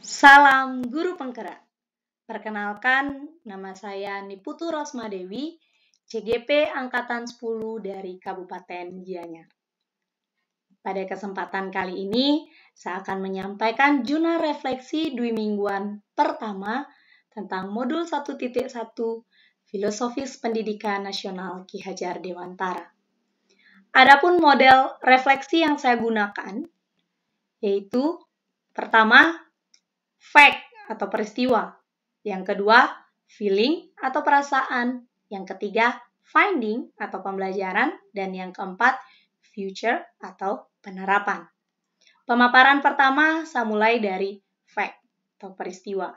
Salam Guru Penggerak. Perkenalkan, nama saya Niputu Rosmadewi, CGP Angkatan 10 dari Kabupaten Gianyar. Pada kesempatan kali ini, saya akan menyampaikan jurnal refleksi dwi mingguan pertama tentang modul 1.1 Filosofis Pendidikan Nasional Ki Hajar Dewantara. Adapun model refleksi yang saya gunakan, yaitu pertama, fact atau peristiwa. Yang kedua, feeling atau perasaan. Yang ketiga, finding atau pembelajaran. Dan yang keempat, future atau penerapan. Pemaparan pertama saya mulai dari fact atau peristiwa.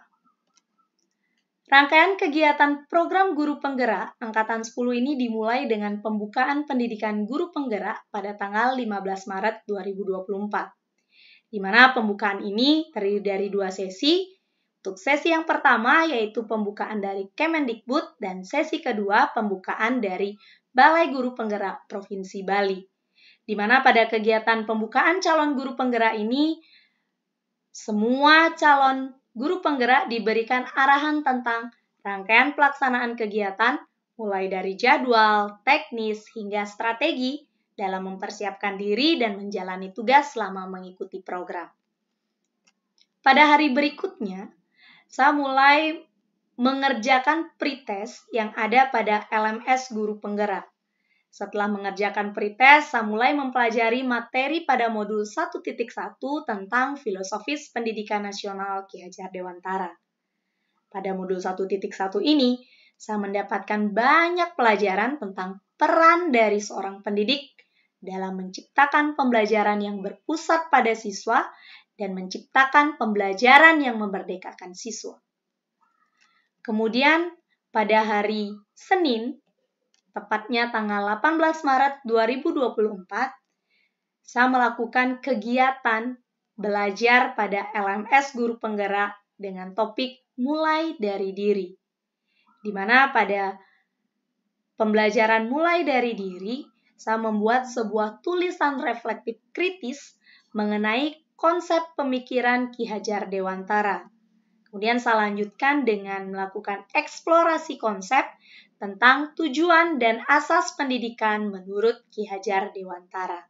Rangkaian kegiatan program Guru Penggerak Angkatan 10 ini dimulai dengan pembukaan pendidikan Guru Penggerak pada tanggal 15 Maret 2024. Di mana pembukaan ini terdiri dari 2 sesi. Untuk sesi yang pertama yaitu pembukaan dari Kemendikbud dan sesi kedua pembukaan dari Balai Guru Penggerak Provinsi Bali. Di mana pada kegiatan pembukaan calon guru penggerak ini, semua calon guru penggerak diberikan arahan tentang rangkaian pelaksanaan kegiatan, mulai dari jadwal, teknis, hingga strategi dalam mempersiapkan diri dan menjalani tugas selama mengikuti program. Pada hari berikutnya, saya mulai mengerjakan pretest yang ada pada LMS Guru Penggerak. Setelah mengerjakan pretest, saya mulai mempelajari materi pada modul 1.1 tentang Filosofis Pendidikan Nasional Ki Hajar Dewantara. Pada modul 1.1 ini, saya mendapatkan banyak pelajaran tentang peran dari seorang pendidik dalam menciptakan pembelajaran yang berpusat pada siswa dan menciptakan pembelajaran yang memerdekakan siswa. Kemudian, pada hari Senin, tepatnya tanggal 18 Maret 2024, saya melakukan kegiatan belajar pada LMS Guru Penggerak dengan topik mulai dari diri. Di mana pada pembelajaran mulai dari diri, saya membuat sebuah tulisan reflektif kritis mengenai konsep pemikiran Ki Hajar Dewantara. Kemudian saya lanjutkan dengan melakukan eksplorasi konsep tentang tujuan dan asas pendidikan menurut Ki Hajar Dewantara.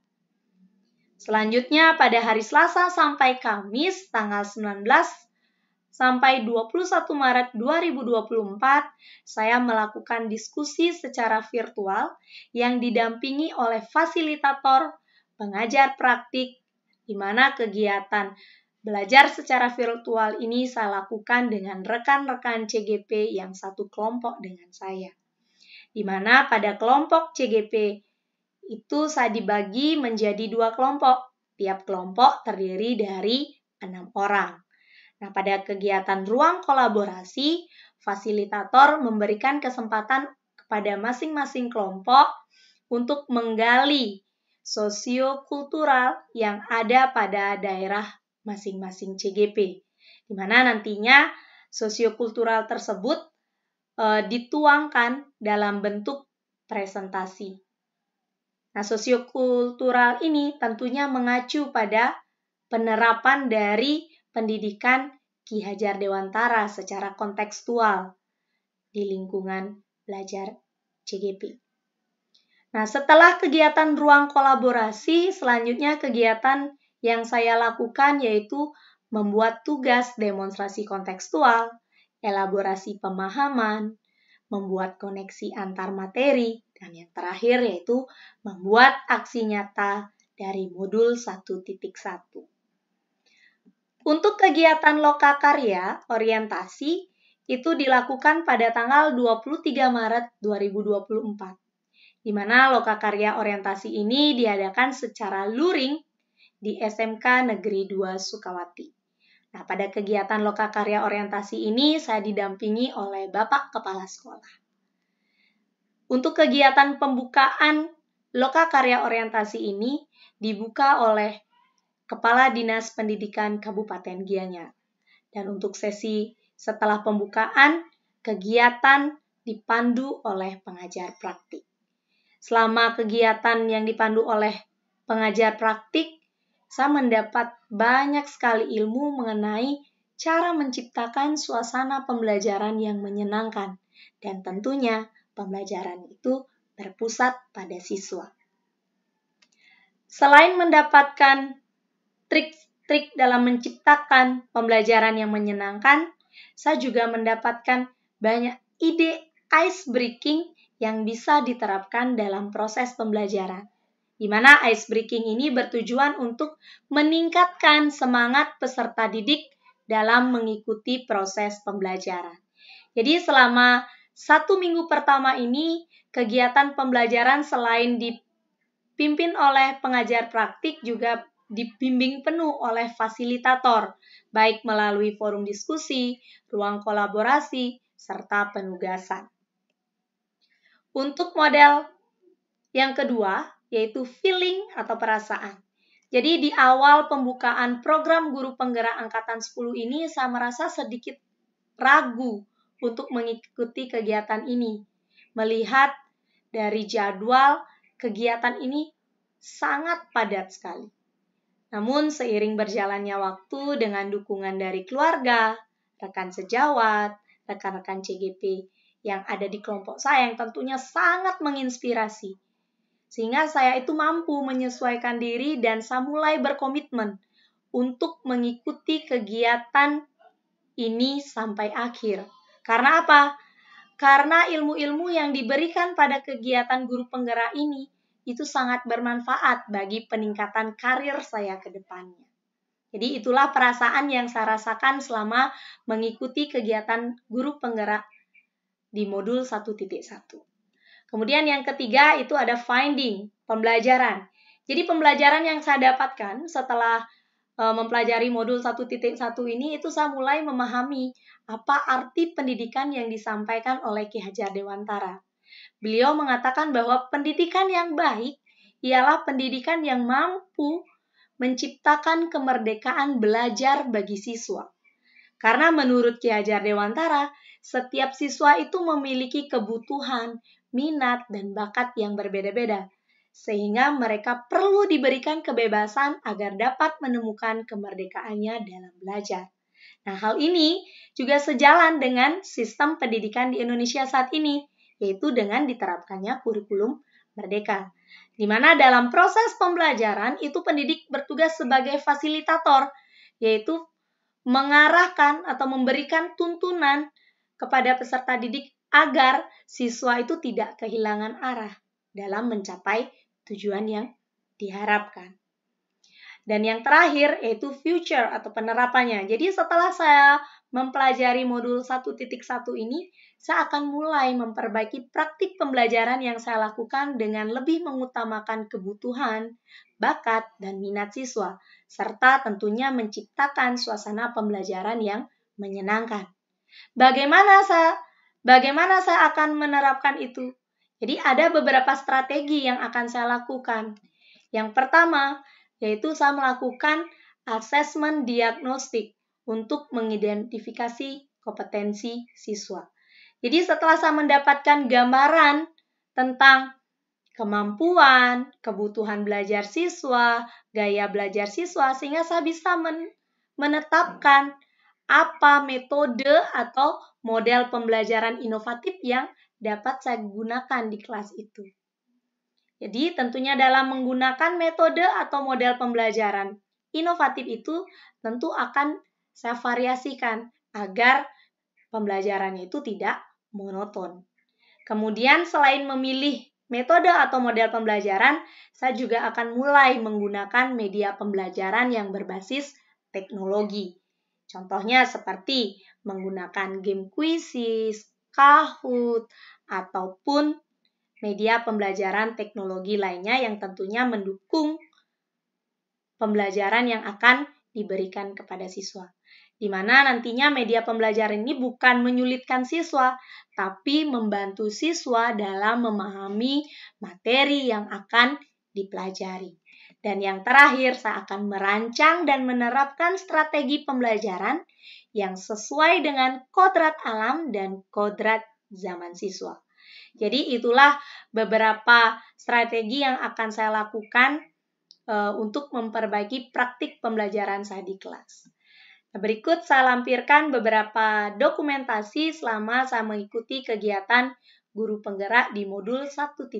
Selanjutnya pada hari Selasa sampai Kamis tanggal 19 sampai 21 Maret 2024, saya melakukan diskusi secara virtual yang didampingi oleh fasilitator pengajar praktik, di mana kegiatan belajar secara virtual ini saya lakukan dengan rekan-rekan CGP yang satu kelompok dengan saya. Di mana pada kelompok CGP itu saya dibagi menjadi 2 kelompok. Tiap kelompok terdiri dari 6 orang. Nah, pada kegiatan ruang kolaborasi, fasilitator memberikan kesempatan kepada masing-masing kelompok untuk menggali sosiokultural yang ada pada daerah masing-masing CGP, di mana nantinya sosiokultural tersebut dituangkan dalam bentuk presentasi. Nah, sosiokultural ini tentunya mengacu pada penerapan dari pendidikan Ki Hajar Dewantara secara kontekstual di lingkungan belajar CGP. Nah, setelah kegiatan ruang kolaborasi, selanjutnya kegiatan yang saya lakukan yaitu membuat tugas demonstrasi kontekstual, elaborasi pemahaman, membuat koneksi antar materi, dan yang terakhir yaitu membuat aksi nyata dari modul 1.1. Untuk kegiatan lokakarya orientasi itu dilakukan pada tanggal 23 Maret 2024, di mana lokakarya orientasi ini diadakan secara luring di SMK Negeri 2 Sukawati. Nah, pada kegiatan lokakarya orientasi ini saya didampingi oleh Bapak Kepala Sekolah. Untuk kegiatan pembukaan lokakarya orientasi ini dibuka oleh Kepala Dinas Pendidikan Kabupaten Gianyar. Dan untuk sesi setelah pembukaan, kegiatan dipandu oleh pengajar praktik. Selama kegiatan yang dipandu oleh pengajar praktik, saya mendapat banyak sekali ilmu mengenai cara menciptakan suasana pembelajaran yang menyenangkan, dan tentunya pembelajaran itu berpusat pada siswa. Selain mendapatkan trik-trik dalam menciptakan pembelajaran yang menyenangkan, saya juga mendapatkan banyak ide ice breaking yang bisa diterapkan dalam proses pembelajaran. Di mana ice breaking ini bertujuan untuk meningkatkan semangat peserta didik dalam mengikuti proses pembelajaran. Jadi selama 1 minggu pertama ini, kegiatan pembelajaran selain dipimpin oleh pengajar praktik juga dibimbing penuh oleh fasilitator, baik melalui forum diskusi, ruang kolaborasi, serta penugasan. Untuk model yang kedua, yaitu feeling atau perasaan. Jadi di awal pembukaan program Guru Penggerak Angkatan 10 ini, saya merasa sedikit ragu untuk mengikuti kegiatan ini. Melihat dari jadwal, kegiatan ini sangat padat sekali. Namun seiring berjalannya waktu dengan dukungan dari keluarga, rekan sejawat, rekan-rekan CGP yang ada di kelompok saya yang tentunya sangat menginspirasi. Sehingga saya itu mampu menyesuaikan diri dan saya mulai berkomitmen untuk mengikuti kegiatan ini sampai akhir. Karena apa? Karena ilmu-ilmu yang diberikan pada kegiatan guru penggerak ini itu sangat bermanfaat bagi peningkatan karir saya ke depannya. Jadi itulah perasaan yang saya rasakan selama mengikuti kegiatan guru penggerak di modul 1.1. Kemudian yang ketiga itu ada finding, pembelajaran. Jadi pembelajaran yang saya dapatkan setelah mempelajari modul 1.1 ini, itu saya mulai memahami apa arti pendidikan yang disampaikan oleh Ki Hajar Dewantara. Beliau mengatakan bahwa pendidikan yang baik ialah pendidikan yang mampu menciptakan kemerdekaan belajar bagi siswa. Karena menurut Ki Hajar Dewantara, setiap siswa itu memiliki kebutuhan, minat, dan bakat yang berbeda-beda, sehingga mereka perlu diberikan kebebasan agar dapat menemukan kemerdekaannya dalam belajar. Nah, hal ini juga sejalan dengan sistem pendidikan di Indonesia saat ini, yaitu dengan diterapkannya kurikulum merdeka. Di mana dalam proses pembelajaran itu pendidik bertugas sebagai fasilitator, yaitu mengarahkan atau memberikan tuntunan kepada peserta didik agar siswa itu tidak kehilangan arah dalam mencapai tujuan yang diharapkan. Dan yang terakhir yaitu future atau penerapannya. Jadi setelah saya mempelajari modul 1.1 ini, saya akan mulai memperbaiki praktik pembelajaran yang saya lakukan dengan lebih mengutamakan kebutuhan, bakat, dan minat siswa, serta tentunya menciptakan suasana pembelajaran yang menyenangkan. Bagaimana saya akan menerapkan itu? Jadi ada beberapa strategi yang akan saya lakukan. Yang pertama, yaitu saya melakukan asesmen diagnostik untuk mengidentifikasi kompetensi siswa. Jadi setelah saya mendapatkan gambaran tentang kemampuan, kebutuhan belajar siswa, gaya belajar siswa, sehingga saya bisa menetapkan apa metode atau model pembelajaran inovatif yang dapat saya gunakan di kelas itu. Jadi tentunya dalam menggunakan metode atau model pembelajaran inovatif itu tentu akan saya variasikan agar pembelajarannya itu tidak monoton. Kemudian selain memilih metode atau model pembelajaran, saya juga akan mulai menggunakan media pembelajaran yang berbasis teknologi. Contohnya seperti menggunakan game quizzes, Kahoot, ataupun media pembelajaran teknologi lainnya yang tentunya mendukung pembelajaran yang akan diberikan kepada siswa. Di mana nantinya media pembelajaran ini bukan menyulitkan siswa, tapi membantu siswa dalam memahami materi yang akan dipelajari. Dan yang terakhir, saya akan merancang dan menerapkan strategi pembelajaran yang sesuai dengan kodrat alam dan kodrat zaman siswa. Jadi itulah beberapa strategi yang akan saya lakukan untuk memperbaiki praktik pembelajaran saya di kelas. Berikut saya lampirkan beberapa dokumentasi selama saya mengikuti kegiatan guru penggerak di modul 1.1.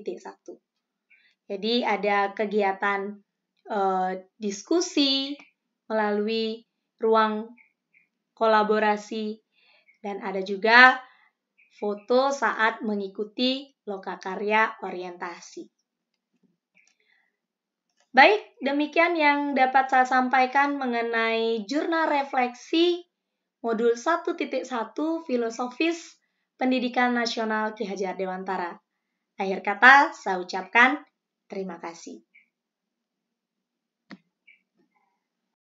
Jadi ada kegiatan diskusi melalui ruang kolaborasi dan ada juga foto saat mengikuti lokakarya orientasi. Baik, demikian yang dapat saya sampaikan mengenai jurnal refleksi modul 1.1 Filosofis Pendidikan Nasional Ki Hajar Dewantara. Akhir kata, saya ucapkan terima kasih.